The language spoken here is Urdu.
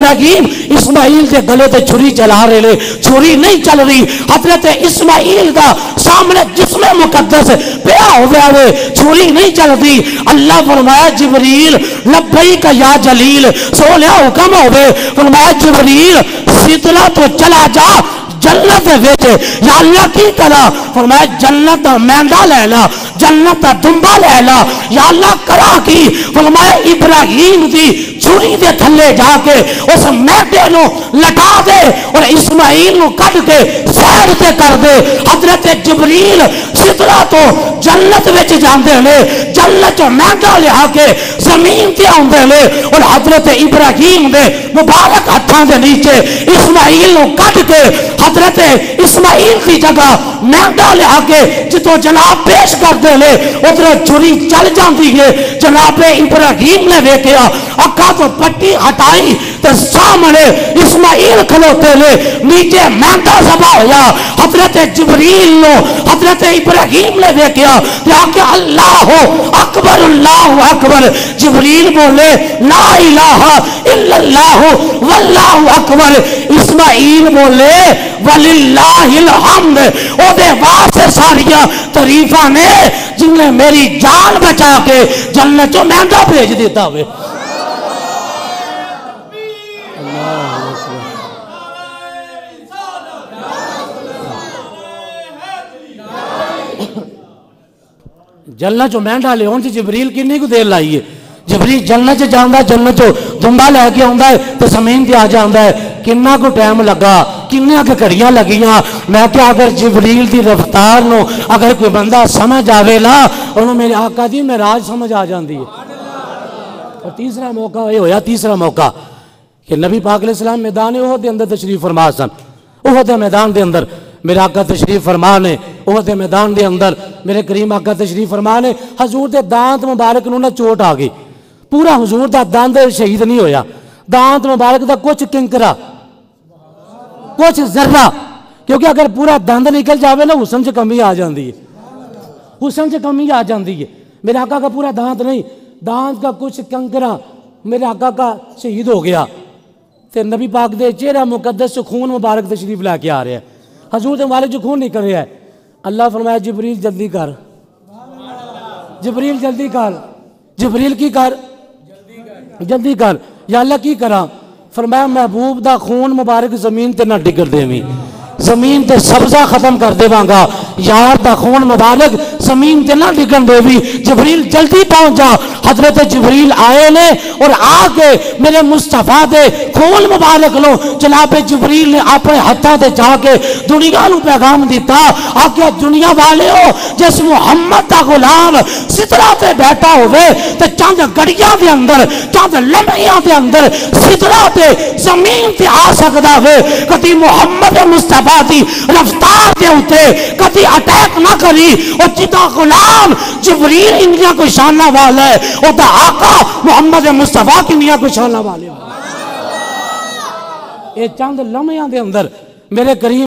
ابراہیم اسماعیل کے گلے تے چھری چلا رہے لے، چھری نہیں چل رہی، حضرت اسماعیل دا سامنے جسم مقدس پیا ہوئے چھری نہیں چل رہی۔ اللہ فرمایا جبریل لبیک یا جلیل، سولیا حکم ہوئے، فرمایا جبریل سدرہ تو چلا جا جنت ویچے، یا اللہ کی کرا؟ فرمایا جنت مہنگا لینا، جنت دنبا لینا، یا اللہ کرا کی؟ فرمایا ابراہیم دی چھری دے تھلے جا کے اس میٹے نو لٹا دے اور اسماعیل نو کٹ کے سیر تے کر دے۔ حضرت جبریل سدرہ تو جنت ویچ جاندے لے، جنت مہنگا لیا کے زمین تے آندے لے اور حضرت ابراہیم دے مبارک ہتھاں دے نیچے اسماعیل نو کٹ کے حضرت اسماعیل کی جگہ مہنگا لیا کے جتو جناب پیش کر دے لے ادھر چھری چل جاندی ہے۔ جناب ابراہیم نے دیکھیا اکا تو پٹی ہٹائی تو سامنے اسماعیل کھلوتے لے، نیچے مہنگا ذبح ہویا۔ حضرت جبریل نو حضرت ابراہیم نے دیکھیا کہ اللہ اکبر اللہ اکبر، جبریل بولے لا الہ الا اللہ واللہ اکبر، اسماعیل بولے وللہ الحمد، او دے واسطے ساریاں تعریفاں نے جن نے میری جان بچا کے جنت جو مہنگا بھیج دیتا ہوئے۔ جنت جو مہنگا لے ہون سے جبریل کنی کو دیر لائیے، جبریل جنت جاندہ جنت جو دنبا لے کے آندہ ہے تو زمین تے آ جاندہ ہے، کنہ کو ٹائم لگا، کنہ کے کڑیاں لگیاں۔ میں کیا اگر جبریل دی رفتار نو اگر کوئی بندہ سمجھ آوے لا انہوں میرے آقا دی معراج سمجھ آ جاندی ہے۔ اور تیسرا موقع یہ ہویا، تیسرا موقع کہ نبی پاک علیہ السلام میدان احد دے اندر تشریف فرما سن، احد میدان دے اندر میرے آقا تشریف فرمانے، احد میدان دے اندر میرے کریم آقا تشریف فرمانے، حضور دے دانت مبارک انہوں نے چوٹ آ گئی، پورا حضور دا دانت شہید نہیں ہویا، دانت مبارک دا کچھ کنکرا کچھ ذرہ، کیونکہ اگر پورا دند نکل جاوے نا حسن سے کمی آ جاندی ہے، حسن سے کمی آ جاندی ہے۔ میرے آقا کا پورا دانت نہیں، دانت کا کچھ کنکرا میرے آقا کا شہید ہو گیا، تو نبی پاک دے چہرہ مقدس سے خون مبارک تشریف لے کے آ رہے ہیں، حضور دے مبارک جو خون نکل رہا ہے۔ اللہ فرمایا جبریل جلدی کر، جبریل جلدی کر، جبریل کی کر، جلدی کر، یا اللہ کی کرا؟ فرمایا محبوب دا خون مبارک زمین تے نہ ڈگر دے میں، زمین تے سبزہ ختم کر دے وانگا، یار دا خون مبارک زمین تے نہ ڈگن دے بھی، جبریل جلدی پہنچ جا۔ حضرت جبریل آئے نے اور آگے میرے مصطفیٰ دے خون مبارک لو، جناب جبریل نے اپنے ہتھاں دے جا کے دنیا نو پیغام دیتا، آگے دنیا والے ہو جس محمد دا غلام سدرہ تے بیٹھا ہوئے تے چاند گڑیاں دے اندر، چاند لمحیاں دے اندر سدرہ تے زمین تے آ سکدا ہوئے، کدی محمد مصطفیٰ دی رفتار دے ہوتے کدی اٹیک نہ کری، اور جدا غلام جبریل انہیاں کو شانہ والا ہے، اور دا آقا محمد مصطفیٰ کی انہیاں کو شانہ والے ہیں۔ اے چاند لمحیاں دے اندر میرے کریم